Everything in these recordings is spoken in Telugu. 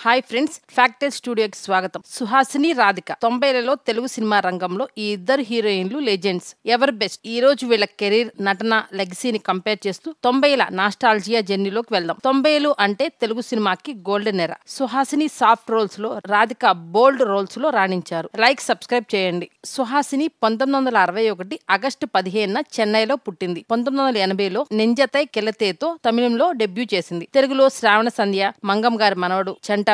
హాయ్ ఫ్రెండ్స్, ఫ్యాక్టరీ స్టూడియోకి స్వాగతం. సుహాసిని, రాధిక 90లలో తెలుగు సినిమా రంగంలో ఈ ఇద్దరు హీరోయిన్లు లెజెండ్స్. ఎవరు బెస్ట్? ఈ రోజు వీళ్ళ కెరీర్, నటన, లెగసీని కంపేర్ చేస్తూ 90ల నాస్టాల్జియా జర్నీలోకి వెళ్దాం. 90లు అంటే తెలుగు సినిమాకి golden era. Suhasini soft roles లో, రాధిక బోల్డ్ రోల్స్ లో రాణించారు. లైక్, సబ్స్క్రైబ్ చేయండి. సుహాసిని 1961 ఆగస్టు 15న చెన్నైలో పుట్టింది. 1980లో నెంజతై కెలతేతో తమిళంలో డెబ్యూ చేసింది. తెలుగులో శ్రావణ సంధ్య, మంగం గారి మనవడు, చంటబ్బాయి,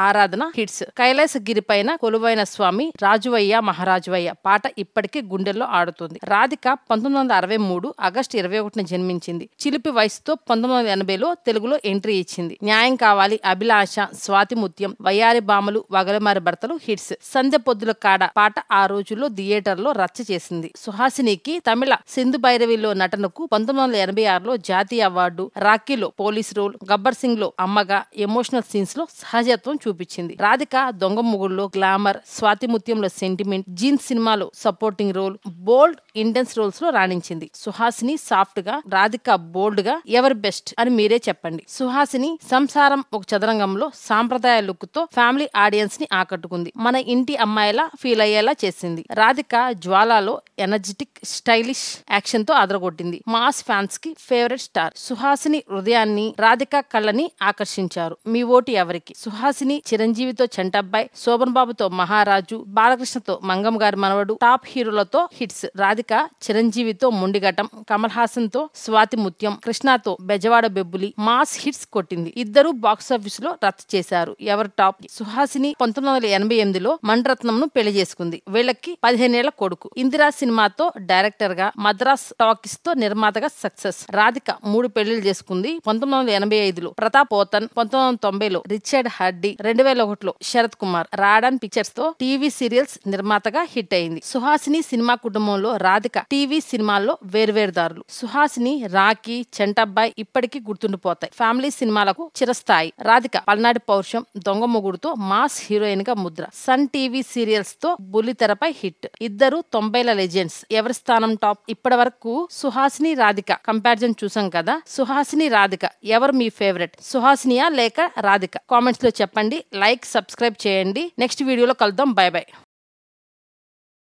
ఆరాధన హిట్స్. కైలాసగిరి పైన కొలువైన స్వామి, రాజువయ్య మహారాజువయ్య పాట ఇప్పటికీ గుండెల్లో ఆడుతుంది. రాధిక 1963 ఆగస్టు 21న జన్మించింది. చిలిపి వయసుతో 1980లో తెలుగులో ఎంట్రీ ఇచ్చింది. న్యాయం కావాలి, అభిలాష, స్వాతి ముత్యం, వయ్యారి బామలు, వగలమారి భర్తలు హిట్స్. సంధ్య పొద్దుల కాడ పాట ఆ రోజుల్లో థియేటర్లో రచ్చ చేసింది. సుహాసినికి తమిళ సింధు భైరవిలో నటనకు 1986లో జాతీయ అవార్డు, రాకీలో పోలీస్ రోల్, గబ్బర్ సింగ్ లో అమ్మగా ఎమోషనల్ సీన్స్ లో సహజత్వం చూపించింది. రాధిక దొంగ మొగుడులో గ్లామర్, స్వాతి ముత్యంలో సెంటిమెంట్, జీన్స్ సినిమాలో supporting role, bold intense roles లో రాణించింది. సుహాసిని సాఫ్ట్ గా, రాధిక బోల్డ్ గా. ఎవరు బెస్ట్ అని మీరే చెప్పండి. సుహాసిని సంసారం ఒక చదరంగంలో సాంప్రదాయ లుక్ తో ఫ్యామిలీ ఆడియన్స్ ని ఆకట్టుకుంది. మన ఇంటి అమ్మాయిలా ఫీల్ అయ్యేలా చేసింది. రాధిక జ్వాలలో ఎనర్జెటిక్, స్టైలిష్ యాక్షన్ తో అదరగొట్టింది. మాస్ ఫ్యాన్స్ కి ఫేవరెట్ స్టార్. సుహాసిని హృదయాన్ని, రాధిక కళ్ళని ఆకర్షించారు. మీ ఓటు ఎవరికి? సుహాసిని చిరంజీవితో చంటబ్బాయి, శోభన్ బాబుతో మహారాజు, బాలకృష్ణతో మంగం గారి మనవడు, టాప్ హీరోలతో హిట్స్. రాధిక చిరంజీవితో మొండిఘటం, కమల్ హాసన్ తో స్వాతి ముత్యం, కృష్ణతో బెజవాడ బెబ్బులి మాస్ హిట్స్ కొట్టింది. ఇద్దరు బాక్సాఫీస్ లో రచ్చ చేశారు. ఎవరు టాప్? సుహాసిని 1988లో మణిరత్నం ను పెళ్లి చేసుకుంది. వీళ్ళకి 15 ఏళ్ల కొడుకు. ఇందిరా సినిమాతో డైరెక్టర్ గా, మద్రాస్ టాకీస్ తో నిర్మాతగా సక్సెస్. రాధిక 3 పెళ్లిళ్లు చేసుకుంది. 1985లో ప్రతాప్ పోతన్, 1990లో రిచర్డ్ హర్డీ, 2001లో శరత్ కుమార్. రాడాన్ పిక్చర్స్ తో టీవీ సీరియల్స్ నిర్మాతగా హిట్ అయింది. సుహాసిని సినిమా కుటుంబంలో రాధిక టీవీ సినిమాల్లో వేర్వేరుదారులు. సుహాసిని, రాఖీ, చంటబ్బాయి ఇప్పటికీ గుర్తుండిపోతాయి. ఫ్యామిలీ సినిమాలకు చిరస్థాయి. రాధిక పల్నాటి పౌరుషం, దొంగ మొగుడుతో మాస్ హీరోయిన్ గా ముద్ర. సన్ టీవీ సీరియల్స్ తో బుల్లితెరపై హిట్. ఇద్దరు 90ల లెజెండ్స్. ఎవరి స్థానం టాప్? ఇప్పటి వరకు సుహాసిని, రాధిక కంపారిజన్ చూసాం కదా. సుహాసిని, రాధిక ఎవరు మీ ఫేవరెట్? సుహాసినియా లేక రాధిక? కామెంట్స్ లో చెప్పండి. లైక్, సబ్స్క్రైబ్ చేయండి. నెక్స్ట్ వీడియోలో కలుద్దాం. By by.